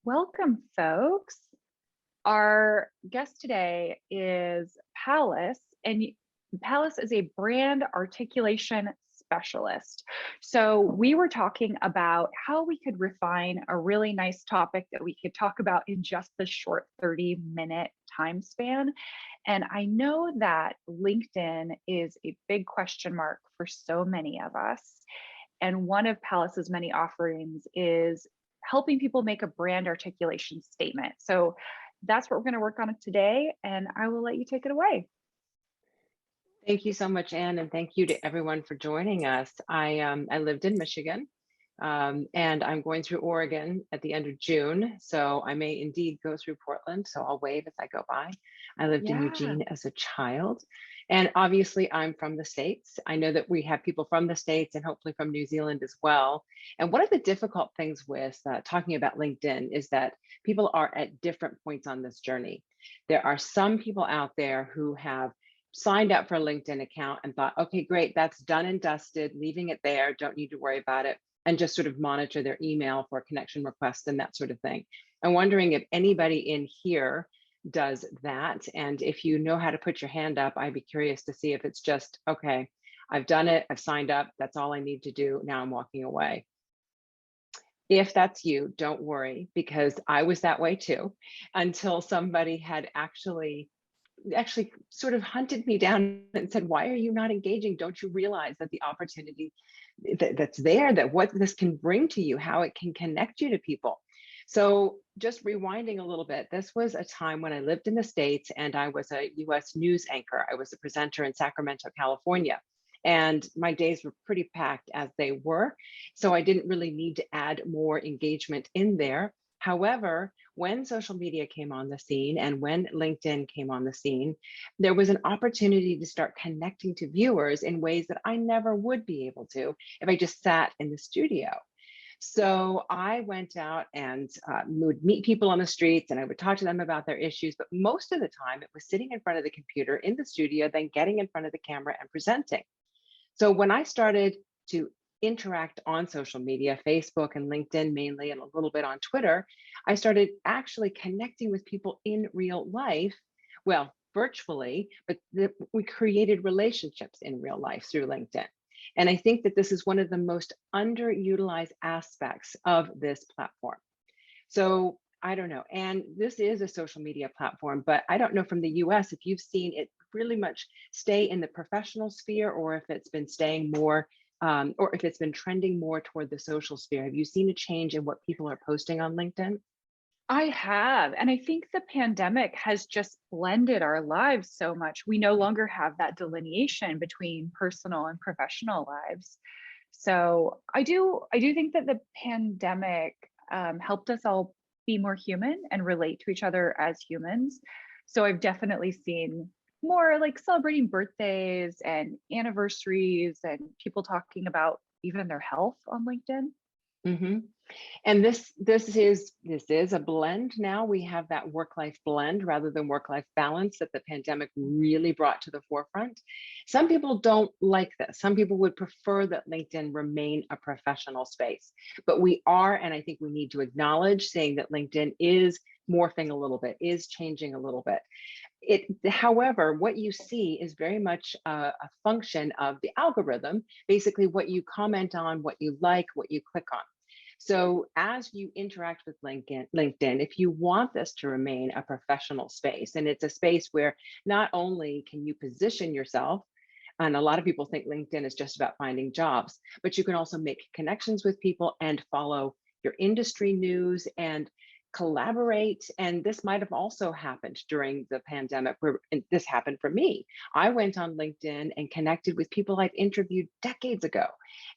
Welcome, folks. Our guest today is Palace, and Palace is a brand articulation specialist. So, we were talking about how we could refine a really nice topic that we could talk about in just the short 30-minute time span. And I know that LinkedIn is a big question mark for so many of us. And one of Palace's many offerings is helping people make a brand articulation statement. So that's what we're going to work on today. And I will let you take it away. Thank you so much, Anne, and thank you to everyone for joining us. I lived in Michigan, and I'm going through Oregon at the end of June, so I may indeed go through Portland. So I'll wave as I go by. I lived in Yeah. Eugene as a child, and obviously I'm from the States. I know that we have people from the States and hopefully from New Zealand as well. And one of the difficult things with talking about LinkedIn is that people are at different points on this journey. There are some people out there who have signed up for a LinkedIn account and thought, okay, great, that's done and dusted, leaving it there, don't need to worry about it, and just sort of monitor their email for connection requests and that sort of thing. I'm wondering if anybody in here does that. And if you know how to put your hand up, I'd be curious to see if it's just, okay, I've done it, I've signed up, that's all I need to do, now I'm walking away. If that's you, don't worry, because I was that way too, until somebody had actually sort of hunted me down and said, why are you not engaging? Don't you realize that the opportunity that's there, that what this can bring to you, how it can connect you to people? So just rewinding a little bit, this was a time when I lived in the States and I was a US news anchor. I was a presenter in Sacramento, California. And my days were pretty packed as they were. So I didn't really need to add more engagement in there. However, when social media came on the scene and when LinkedIn came on the scene, there was an opportunity to start connecting to viewers in ways that I never would be able to if I just sat in the studio. So I went out and would meet people on the streets and I would talk to them about their issues. But most of the time, it was sitting in front of the computer in the studio, then getting in front of the camera and presenting. So when I started to interact on social media, Facebook and LinkedIn mainly, and a little bit on Twitter, I started actually connecting with people in real life, well, virtually, but we created relationships in real life through LinkedIn. And I think that this is one of the most underutilized aspects of this platform. So I don't know. And this is a social media platform, but I don't know from the US if you've seen it really much stay in the professional sphere or if it's been staying more, or if it's been trending more toward the social sphere. Have you seen a change in what people are posting on LinkedIn? I have. And I think the pandemic has just blended our lives so much. We no longer have that delineation between personal and professional lives. So I do think that the pandemic helped us all be more human and relate to each other as humans. So I've definitely seen more like celebrating birthdays and anniversaries and people talking about even their health on LinkedIn. hmm And this is a blend now. We have that work-life blend rather than work-life balance that the pandemic really brought to the forefront. Some people don't like this. Some people would prefer that LinkedIn remain a professional space. But we are, and I think we need to acknowledge saying that LinkedIn is morphing a little bit, is changing a little bit. However, what you see is very much a function of the algorithm, basically what you comment on, what you like, what you click on. So as you interact with LinkedIn, if you want this to remain a professional space, and it's a space where not only can you position yourself, and a lot of people think LinkedIn is just about finding jobs, but you can also make connections with people and follow your industry news and collaborate. And this might have also happened during the pandemic, where and this happened for me. I went on LinkedIn and connected with people I've interviewed decades ago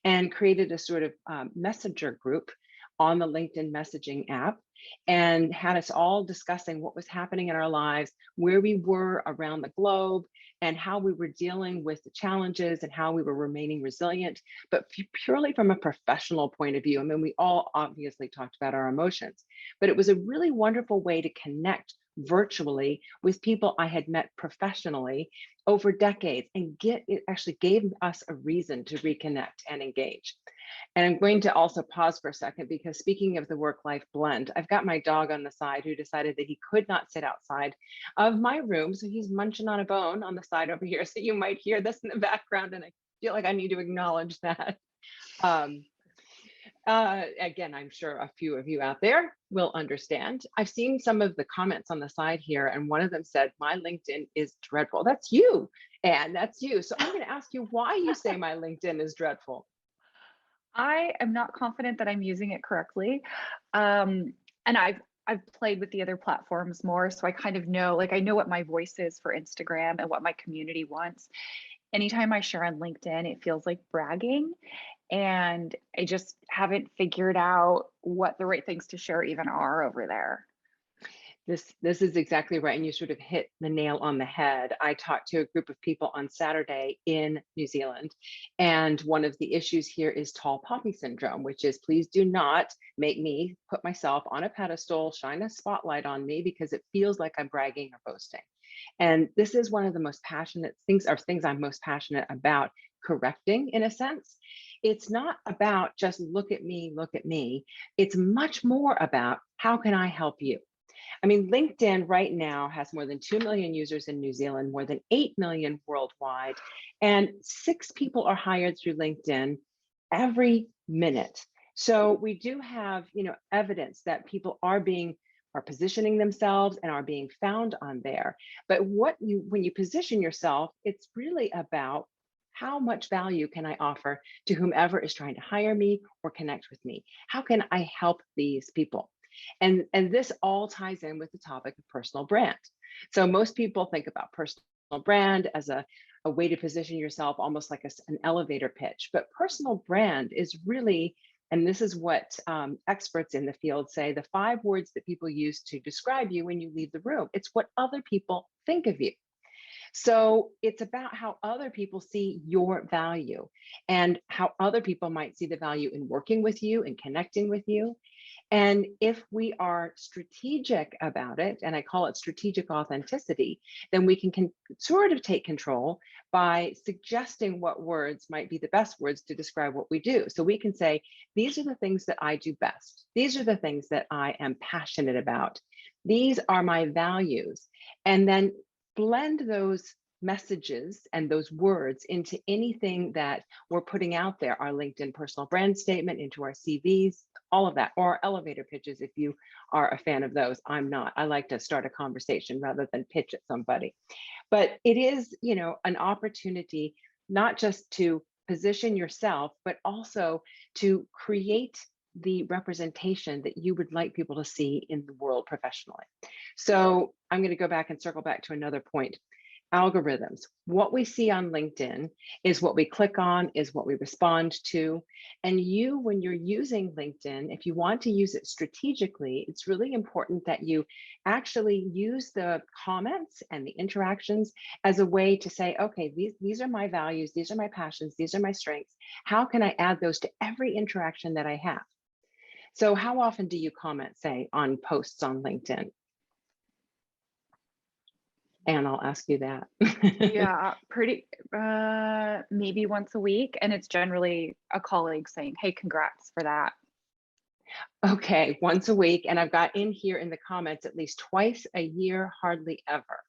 and created a sort of messenger group on the LinkedIn messaging app and had us all discussing what was happening in our lives, where we were around the globe, and how we were dealing with the challenges and how we were remaining resilient, but purely from a professional point of view. I mean, we all obviously talked about our emotions, but it was a really wonderful way to connect virtually with people I had met professionally over decades and it actually gave us a reason to reconnect and engage. And I'm going to also pause for a second because speaking of the work-life blend, I've got my dog on the side who decided that he could not sit outside of my room. So he's munching on a bone on the side over here. So you might hear this in the background, and I feel like I need to acknowledge that. Um, again, I'm sure a few of you out there will understand. I've seen some of the comments on the side here, and one of them said, "My LinkedIn is dreadful." That's you, and that's you. So I'm going to ask you why you say my LinkedIn is dreadful. I am not confident that I'm using it correctly. And I've played with the other platforms more, so I kind of know, like I know what my voice is for Instagram and what my community wants. Anytime I share on LinkedIn, it feels like bragging, and I just haven't figured out what the right things to share even are over there. This is exactly right, and you sort of hit the nail on the head. I talked to a group of people on Saturday in New Zealand, and one of the issues here is tall poppy syndrome, which is please do not make me put myself on a pedestal, shine a spotlight on me because it feels like I'm bragging or boasting. And this is one of the most passionate things, or things I'm most passionate about correcting in a sense. It's not about just look at me, look at me. It's much more about how can I help you? I mean, LinkedIn right now has more than 2 million users in New Zealand, more than 8 million worldwide, and 6 people are hired through LinkedIn every minute. So we do have, evidence that people are positioning themselves and are being found on there. But when you position yourself, it's really about how much value can I offer to whomever is trying to hire me or connect with me? How can I help these people? And this all ties in with the topic of personal brand. So most people think about personal brand as a way to position yourself almost like an elevator pitch. But personal brand is really, and this is what experts in the field say, the 5 words that people use to describe you when you leave the room. It's what other people think of you. So it's about how other people see your value and how other people might see the value in working with you and connecting with you. And if we are strategic about it, and I call it strategic authenticity, then we can sort of take control by suggesting what words might be the best words to describe what we do. So we can say, these are the things that I do best. These are the things that I am passionate about. These are my values. And then blend those messages and those words into anything that we're putting out there, our LinkedIn personal brand statement, into our CVs, all of that, or elevator pitches if you are a fan of those. I'm not. I like to start a conversation rather than pitch at somebody. But it is, an opportunity not just to position yourself, but also to create the representation that you would like people to see in the world professionally. So I'm going to go back and circle back to another point. Algorithms. What we see on LinkedIn is what we click on, is what we respond to. And when you're using LinkedIn, if you want to use it strategically, it's really important that you actually use the comments and the interactions as a way to say, okay, these are my values, these are my passions, these are my strengths. How can I add those to every interaction that I have? So how often do you comment, say, on posts on LinkedIn? And I'll ask you that. Yeah, pretty maybe once a week, and it's generally a colleague saying, "Hey, congrats for that." Okay, once a week. And I've got in here in the comments at least twice a year, hardly ever.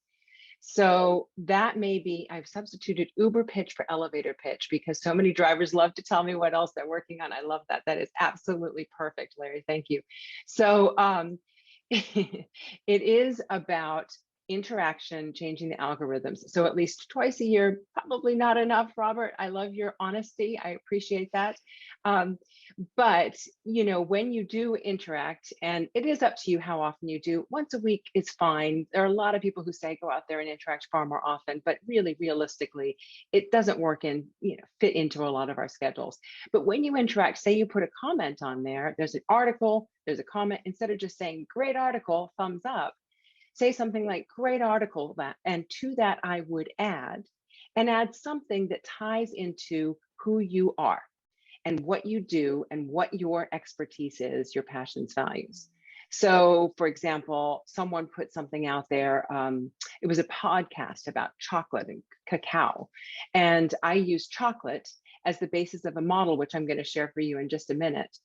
So that may be, I've substituted Uber pitch for elevator pitch because so many drivers love to tell me what else they're working on. I love that. That is absolutely perfect, Larry. Thank you. So it is about interaction, changing the algorithms. So at least twice a year, probably not enough, Robert. I love your honesty. I appreciate that. But when you do interact, and it is up to you how often you do, once a week is fine. There are a lot of people who say go out there and interact far more often, but really realistically, it doesn't fit into a lot of our schedules. But when you interact, say you put a comment on there, there's an article, there's a comment, instead of just saying great article, thumbs up, say something like great article, and to that I would add something that ties into who you are and what you do and what your expertise is, your passions, values. So for example, someone put something out there. It was a podcast about chocolate and cacao. And I use chocolate as the basis of a model, which I'm going to share for you in just a minute,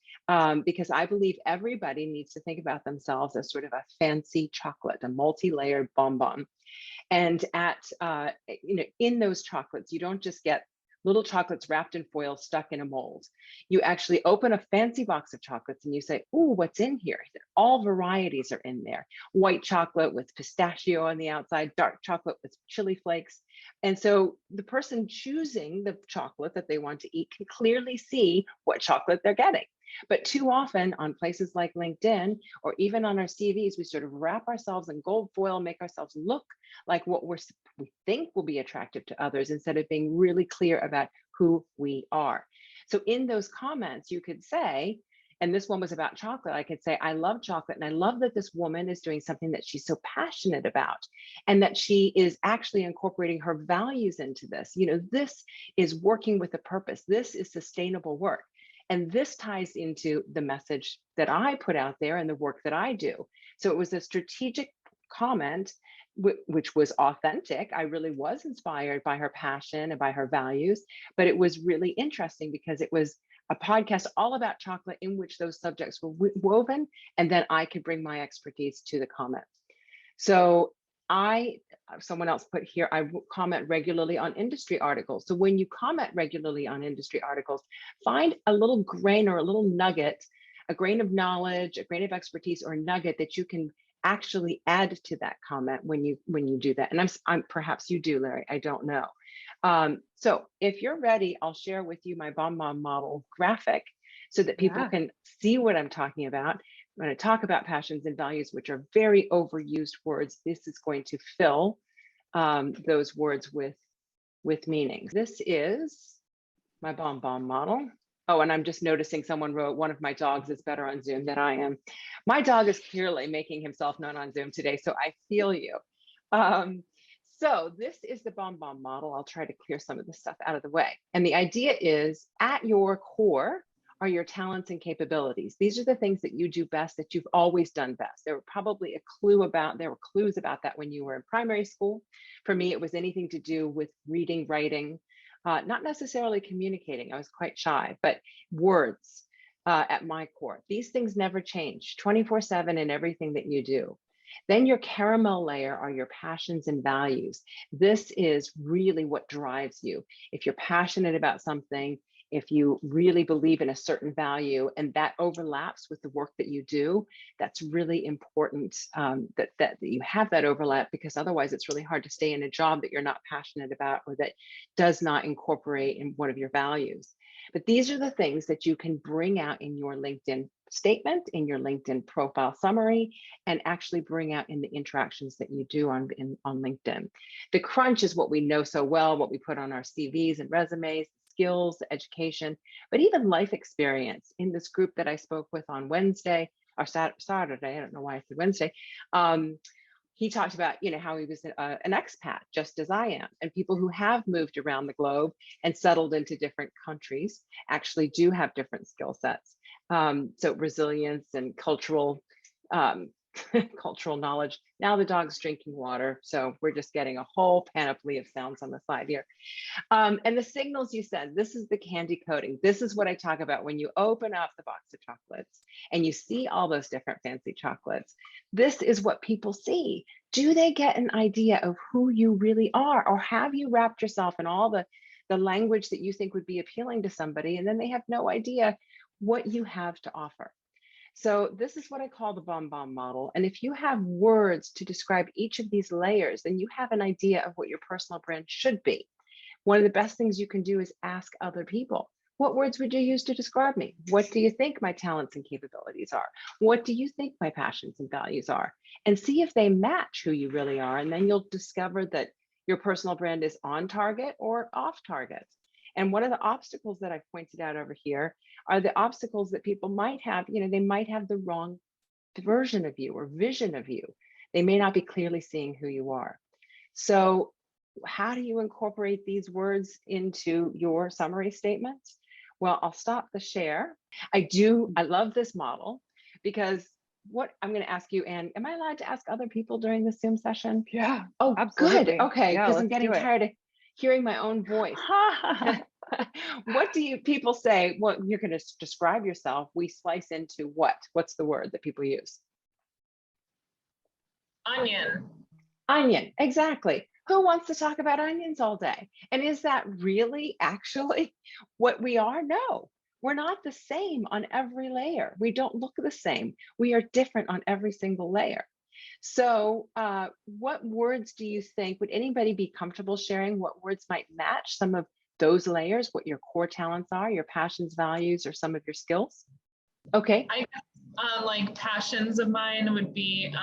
because I believe everybody needs to think about themselves as sort of a fancy chocolate, a multi-layered bonbon. And in those chocolates, you don't just get little chocolates wrapped in foil stuck in a mold. You actually open a fancy box of chocolates and you say, "Oh, what's in here?" All varieties are in there. White chocolate with pistachio on the outside, dark chocolate with chili flakes. And so the person choosing the chocolate that they want to eat can clearly see what chocolate they're getting. But too often on places like LinkedIn or even on our CVs, we sort of wrap ourselves in gold foil, make ourselves look like what we think will be attractive to others instead of being really clear about who we are. So in those comments, you could say, and this one was about chocolate, I could say, "I love chocolate and I love that this woman is doing something that she's so passionate about and that she is actually incorporating her values into this. This is working with a purpose. This is sustainable work. And this ties into the message that I put out there and the work that I do." So it was a strategic comment, which was authentic. I really was inspired by her passion and by her values, but it was really interesting because it was a podcast all about chocolate in which those subjects were woven, and then I could bring my expertise to the comment. So someone else put here, I comment regularly on industry articles. So when you comment regularly on industry articles, find a little grain or a little nugget, a grain of knowledge, a grain of expertise, or a nugget that you can actually add to that comment when you do that. And I'm perhaps you do, Larry, I don't know. So if you're ready, I'll share with you my bonbon model graphic so that people Yeah. can see what I'm talking about. I'm going to talk about passions and values, which are very overused words. This is going to fill those words with meanings. This is my bonbon model. Oh, and I'm just noticing someone wrote, "One of my dogs is better on Zoom than I am." My dog is clearly making himself known on Zoom today, so I feel you. So this is the bonbon model. I'll try to clear some of this stuff out of the way. And the idea is, at your core are your talents and capabilities. These are the things that you do best, that you've always done best. There were clues about that when you were in primary school. For me, it was anything to do with reading, writing, not necessarily communicating. I was quite shy, but words at my core. These things never change, 24/7 in everything that you do. Then your caramel layer are your passions and values. This is really what drives you. If you're passionate about something, if you really believe in a certain value and that overlaps with the work that you do, that's really important, that you have that overlap, because otherwise it's really hard to stay in a job that you're not passionate about or that does not incorporate in one of your values. But these are the things that you can bring out in your LinkedIn statement, in your LinkedIn profile summary, and actually bring out in the interactions that you do on LinkedIn. The crunch is what we know so well, what we put on our CVs and resumes, skills, education, but even life experience. In this group that I spoke with on Wednesday or Saturday, I don't know why I said Wednesday, he talked about, how he was an expat, just as I am. And people who have moved around the globe and settled into different countries actually do have different skill sets. So resilience and cultural cultural knowledge. Now the dog's drinking water, so we're just getting a whole panoply of sounds on the side here. And the signals you send, this is the candy coating. This is what I talk about when you open up the box of chocolates and you see all those different fancy chocolates. This is what people see. Do they get an idea of who you really are? Or have you wrapped yourself in all the language that you think would be appealing to somebody, and then they have no idea what you have to offer? So this is what I call the bonbon model. And if you have words to describe each of these layers, then you have an idea of what your personal brand should be. One of the best things you can do is ask other people, what words would you use to describe me? What do you think my talents and capabilities are? What do you think my passions and values are? And see if they match who you really are. And then you'll discover that your personal brand is on target or off target. And one of the obstacles that I've pointed out over here are the obstacles that people might have. They might have the wrong version of you or vision of you. They may not be clearly seeing who you are. So how do you incorporate these words into your summary statements? Well, I'll stop the share. I love this model because what I'm going to ask you, Anne, am I allowed to ask other people during the Zoom session? Yeah, Oh, good. absolutely. Okay, Yeah, because I'm let's getting do it. tired of hearing my own voice. What do you people say? Well, you're going to describe yourself. We slice into what? What's the word that people use? Onion. Onion, exactly. Who wants to talk about onions all day? And is that really actually what we are? No, we're not the same on every layer. We don't look the same. We are different on every single layer. So, what words do you think, would anybody be comfortable sharing what words might match some of those layers, what your core talents are, your passions, values, or some of your skills? Okay. I guess like passions of mine would be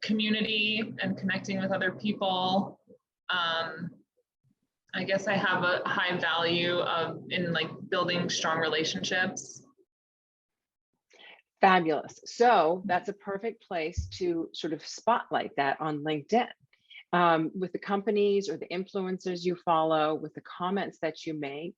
community and connecting with other people. Um, I guess I have a high value of in like building strong relationships. Fabulous. So that's a perfect place to sort of spotlight that on LinkedIn, with the companies or the influencers you follow, with the comments that you make.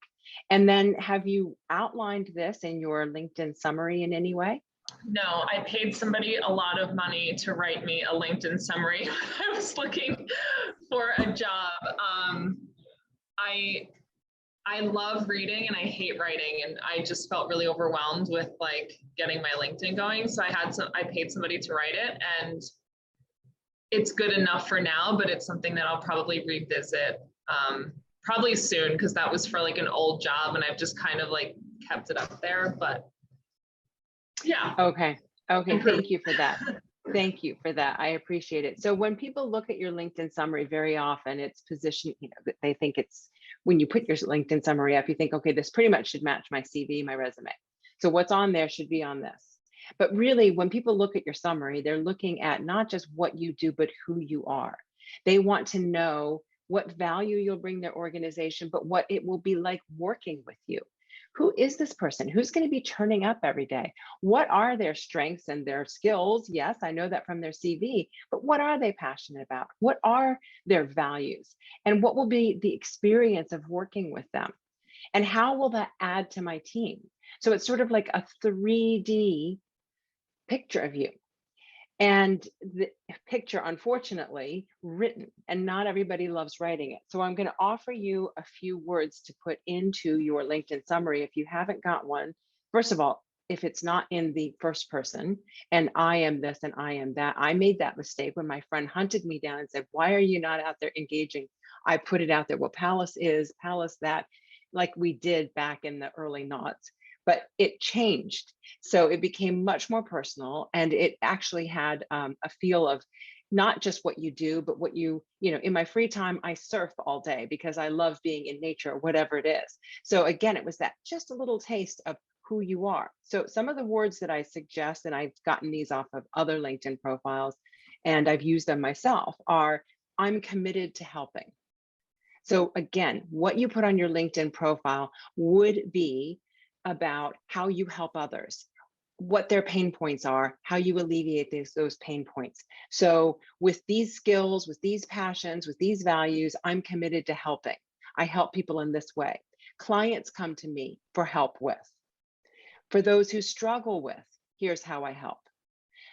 And then have you outlined this in your LinkedIn summary in any way? No, I paid somebody a lot of money to write me a LinkedIn summary when I was looking for a job. I I love reading and I hate writing, and I just felt really overwhelmed with like getting my LinkedIn going. So I paid somebody to write it, and it's good enough for now, but it's something that I'll probably revisit probably soon, because that was for like an old job and I've just kind of like kept it up there. But yeah. Okay. Okay. Improve. Thank you for that. Thank you for that. I appreciate it. So when people look at your LinkedIn summary, very often it's positioned, they think it's, when you put your LinkedIn summary up, you think, okay, this pretty much should match my CV, my resume. So what's on there should be on this. But really, when people look at your summary, they're looking at not just what you do, but who you are. They want to know what value you'll bring their organization, but what it will be like working with you. Who is this person? Who's going to be turning up every day? What are their strengths and their skills? Yes, I know that from their CV, but what are they passionate about? What are their values? And what will be the experience of working with them? And how will that add to my team? So it's sort of like a 3D picture of you. And the picture, unfortunately, written, and not everybody loves writing it. So I'm going to offer you a few words to put into your LinkedIn summary if you haven't got one. First of all, if it's not in the first person, and I am this and I am that, I made that mistake when my friend hunted me down and said, why are you not out there engaging? I put it out there, well, Palace is, Palace that, like we did back in the early noughts. But it changed. So it became much more personal, and it actually had a feel of not just what you do, but what in my free time, I surf all day because I love being in nature, whatever it is. So again, it was that just a little taste of who you are. So some of the words that I suggest, and I've gotten these off of other LinkedIn profiles, and I've used them myself, are I'm committed to helping. So again, what you put on your LinkedIn profile would be about how you help others, what their pain points are, how you alleviate those pain points. So with these skills, with these passions, with these values, I'm committed to helping. I help people in this way. Clients come to me for help with. For those who struggle with, here's how I help.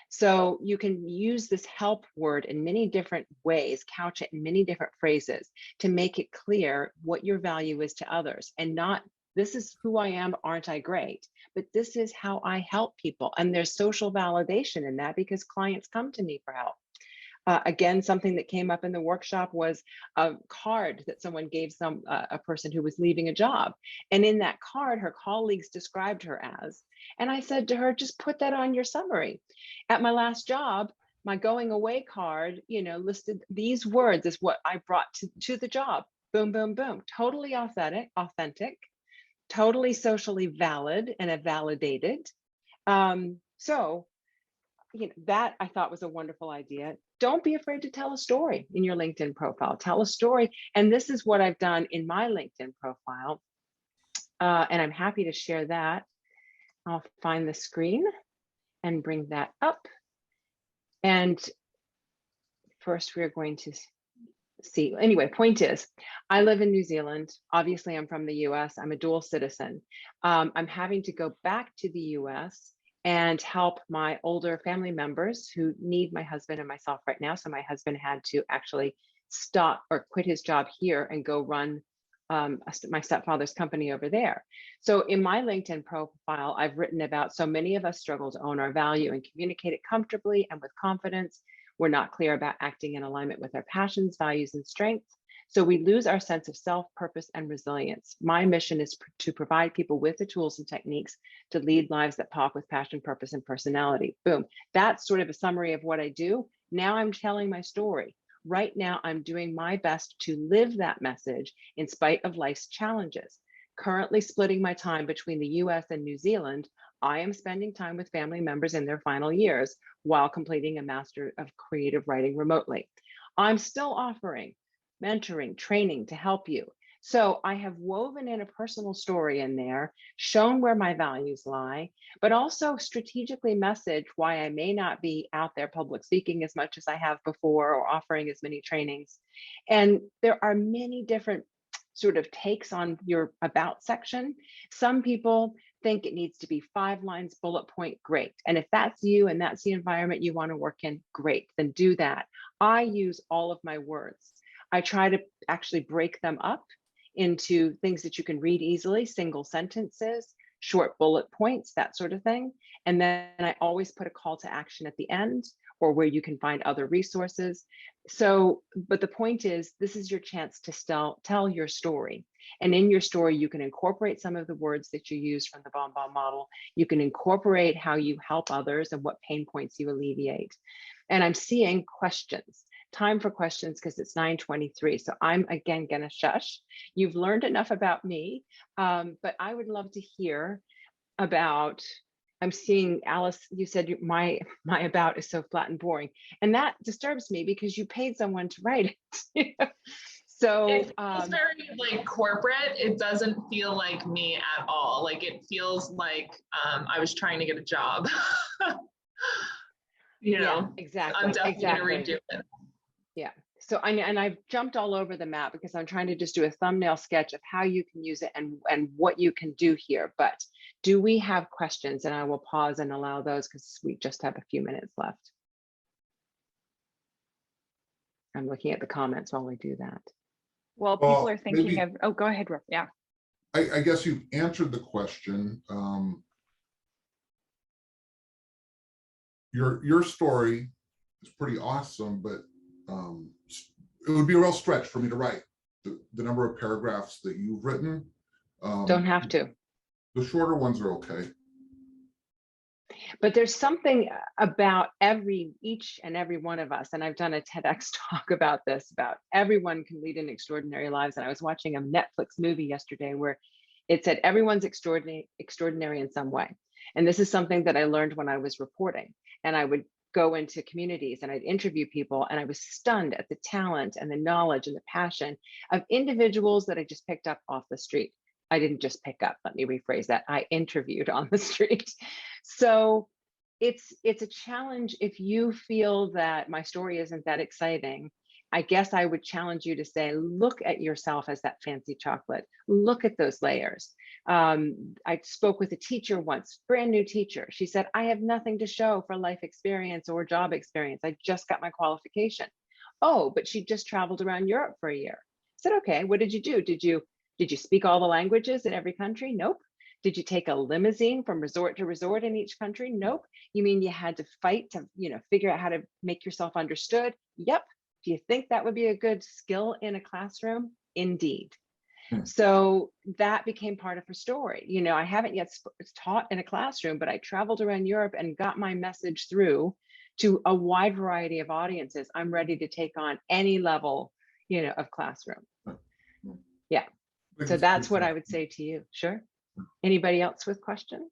So you can use this help word in many different ways, couch it in many different phrases to make it clear what your value is to others, and not this is who I am, aren't I great? But this is how I help people. And there's social validation in that because clients come to me for help. Again, something that came up in the workshop was a card that someone gave a person who was leaving a job. And in that card, her colleagues described her as, and I said to her, just put that on your summary. At my last job, my going away card, listed these words as what I brought to the job. Boom, boom, boom. Totally authentic, totally socially valid and validated. So that I thought was a wonderful idea. Don't be afraid to tell a story in your LinkedIn profile. Tell a story. And this is what I've done in my LinkedIn profile. And I'm happy to share that. I'll find the screen and bring that up. And first we're going to see. Anyway, point is, I live in New Zealand. Obviously, I'm from the US. I'm a dual citizen. I'm having to go back to the US and help my older family members who need my husband and myself right now. So my husband had to actually stop or quit his job here and go run my stepfather's company over there. So in my LinkedIn profile, I've written about so many of us struggle to own our value and communicate it comfortably and with confidence. We're not clear about acting in alignment with our passions, values, and strengths. So we lose our sense of self, purpose, and resilience. My mission is to provide people with the tools and techniques to lead lives that pop with passion, purpose, and personality. Boom. That's sort of a summary of what I do. Now I'm telling my story. Right now, I'm doing my best to live that message in spite of life's challenges. Currently splitting my time between the US and New Zealand, I am spending time with family members in their final years while completing a Master of Creative Writing remotely. I'm still offering mentoring, training to help you. So I have woven in a personal story in there, shown where my values lie, but also strategically messaged why I may not be out there public speaking as much as I have before or offering as many trainings. And there are many different sort of takes on your about section. Some people think it needs to be 5 lines, bullet point, great. And if that's you and that's the environment you want to work in, great, then do that. I use all of my words. I try to actually break them up into things that you can read easily, single sentences, short bullet points, that sort of thing. And then I always put a call to action at the end or where you can find other resources. So, but the point is, this is your chance to tell your story. And in your story, you can incorporate some of the words that you use from the BombBomb model. You can incorporate how you help others and what pain points you alleviate. And I'm seeing questions. Time for questions because it's 9:23. So I'm again gonna shush. You've learned enough about me, but I would love to hear about, I'm seeing Alice, you said my about is so flat and boring. And that disturbs me because you paid someone to write it. So it feels very like corporate. It doesn't feel like me at all. Like it feels like I was trying to get a job. You know, yeah, exactly. I'm definitely gonna redo it. Yeah. So I've jumped all over the map because I'm trying to just do a thumbnail sketch of how you can use it and what you can do here. But do we have questions? And I will pause and allow those because we just have a few minutes left. I'm looking at the comments while we do that. Well, people are thinking of, oh, go ahead, Rick. Yeah. I guess you've answered the question. Your story is pretty awesome, but it would be a real stretch for me to write the number of paragraphs that you've written. Don't have to. The shorter ones are okay. But there's something about each and every one of us, and I've done a TEDx talk about this, about everyone can lead an extraordinary lives. And I was watching a Netflix movie yesterday where it said everyone's extraordinary in some way. And this is something that I learned when I was reporting. And I would go into communities and I'd interview people, and I was stunned at the talent and the knowledge and the passion of individuals that I just picked up off the street. I didn't just pick up, let me rephrase that. I interviewed on the street. So it's a challenge. If you feel that my story isn't that exciting, I guess I would challenge you to say, look at yourself as that fancy chocolate. Look at those layers. I spoke with a teacher once, brand new teacher. She said, I have nothing to show for life experience or job experience. I just got my qualification. Oh, but she just traveled around Europe for a year. I said, okay, what did you do? Did you speak all the languages in every country? Nope. Did you take a limousine from resort to resort in each country? Nope. You mean you had to fight to, figure out how to make yourself understood? Yep. Do you think that would be a good skill in a classroom? Indeed. So that became part of her story. I haven't yet taught in a classroom, but I traveled around Europe and got my message through to a wide variety of audiences. I'm ready to take on any level, of classroom. Yeah. So that's what I would say to you. Sure. Anybody else with questions?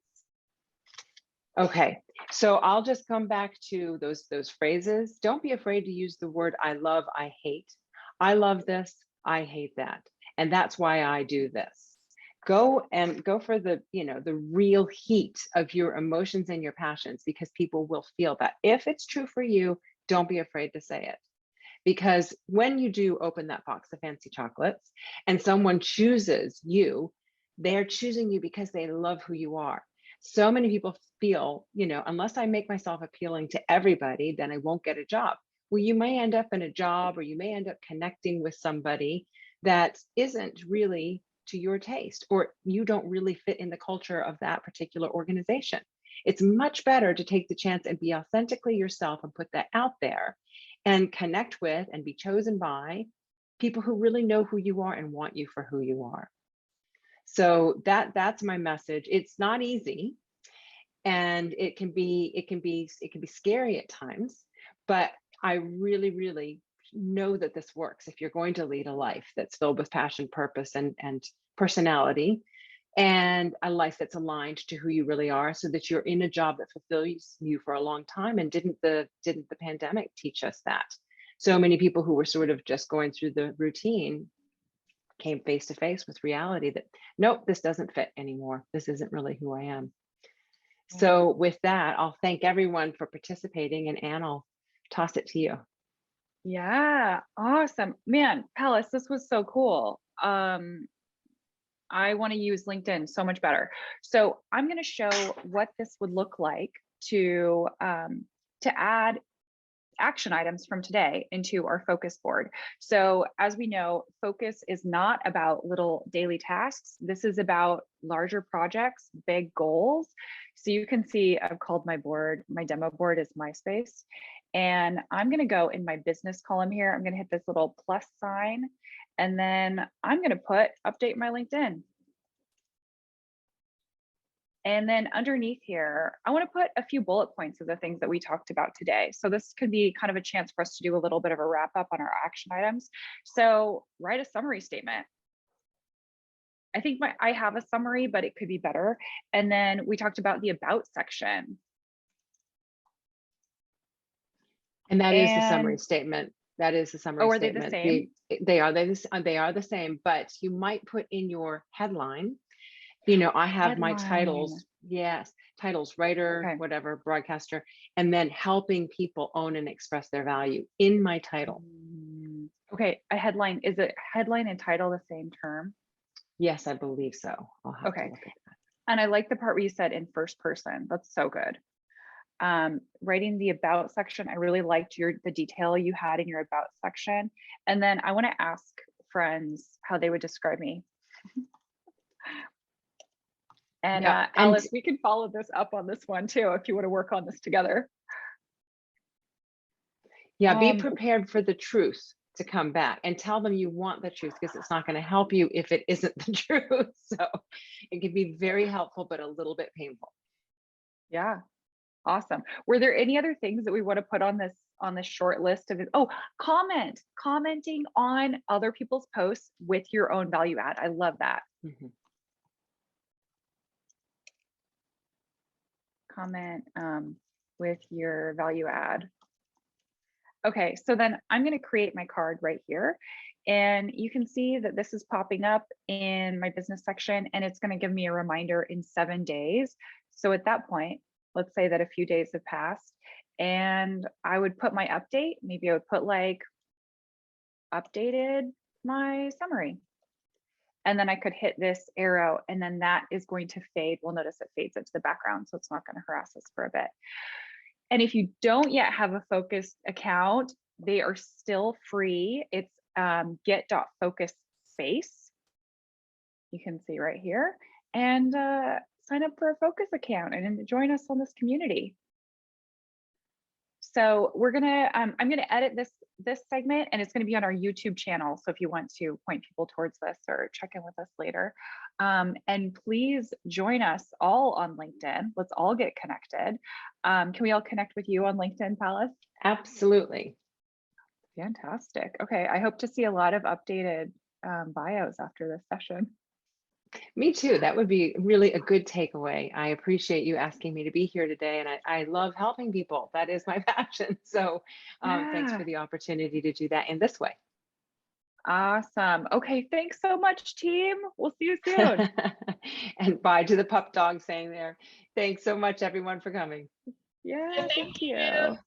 Okay, so I'll just come back to those phrases. Don't be afraid to use the word I love, I hate. I love this, I hate that. And that's why I do this. Go for the real heat of your emotions and your passions, because people will feel that. If it's true for you, don't be afraid to say it. Because when you do open that box of fancy chocolates and someone chooses you, they're choosing you because they love who you are. So many people feel, unless I make myself appealing to everybody, then I won't get a job. Well, you may end up in a job, or you may end up connecting with somebody that isn't really to your taste, or you don't really fit in the culture of that particular organization. It's much better to take the chance and be authentically yourself and put that out there and connect with and be chosen by people who really know who you are and want you for who you are. So that's my message. It's not easy, and it can be scary at times, but I really know that this works if you're going to lead a life that's filled with passion, purpose, and personality, and a life that's aligned to who you really are, so that you're in a job that fulfills you for a long time. And didn't the pandemic teach us that? So many people who were sort of just going through the routine came face to face with reality that, nope, this doesn't fit anymore. This isn't really who I am. So with that, I'll thank everyone for participating, and Anne, I'll toss it to you. Yeah, awesome. Man, Palace, this was so cool. I want to use LinkedIn so much better. So I'm going to show what this would look like to add action items from today into our focus board. So as we know, focus is not about little daily tasks. This is about larger projects, big goals. So you can see I've called my board, my demo board is MySpace. And I'm going to go in my business column here. I'm going to hit this little plus sign, and then I'm going to put update my LinkedIn. And then underneath here, I want to put a few bullet points of the things that we talked about today. So this could be kind of a chance for us to do a little bit of a wrap up on our action items. So write a summary statement. I think I have a summary, but it could be better. And then we talked about the about section. And that is the summary statement. That is the summary statement. Are they the same? They are the same, but you might put in your headline, you know, I have my titles, yes, titles, writer, whatever, broadcaster, and then helping people own and express their value in my title. Okay, a headline, is it headline and title the same term? Yes, I believe so. I'll have to look at that. And I like the part where you said in first person. That's so good. Writing the about section, I really liked the detail you had in your about section. And then I want to ask friends how they would describe me. And Alice, we can follow this up on this one too, if you want to work on this together. Yeah, be prepared for the truth to come back, and tell them you want the truth, because it's not going to help you if it isn't the truth. So it can be very helpful, but a little bit painful. Yeah, awesome. Were there any other things that we want to put on this short list of it? Oh, commenting on other people's posts with your own value add. I love that. Mm-hmm. Comment with your value add. Okay, so then I'm going to create my card right here, and you can see that this is popping up in my business section, and it's going to give me a reminder in 7 days. So at that point, let's say that a few days have passed, and I would put my update. Maybe I would put like updated my summary. And then I could hit this arrow, and then that is going to fade. We'll notice it fades into the background, so it's not going to harass us for a bit. And if you don't yet have a focused account, they are still free. It's get.focus.space. You can see right here, and sign up for a focus account and join us on this community. So we're gonna, I'm gonna edit this segment, and it's gonna be on our YouTube channel. So if you want to point people towards this or check in with us later, and please join us all on LinkedIn. Let's all get connected. Can we all connect with you on LinkedIn, Palace? Absolutely. Fantastic. Okay, I hope to see a lot of updated bios after this session. Me too. That would be really a good takeaway. I appreciate you asking me to be here today, and I love helping people. That is my passion. So thanks for the opportunity to do that in this way. Awesome. Okay, thanks so much, team. We'll see you soon. And bye to the pup dog saying there. Thanks so much, everyone, for coming. Yeah, thank you.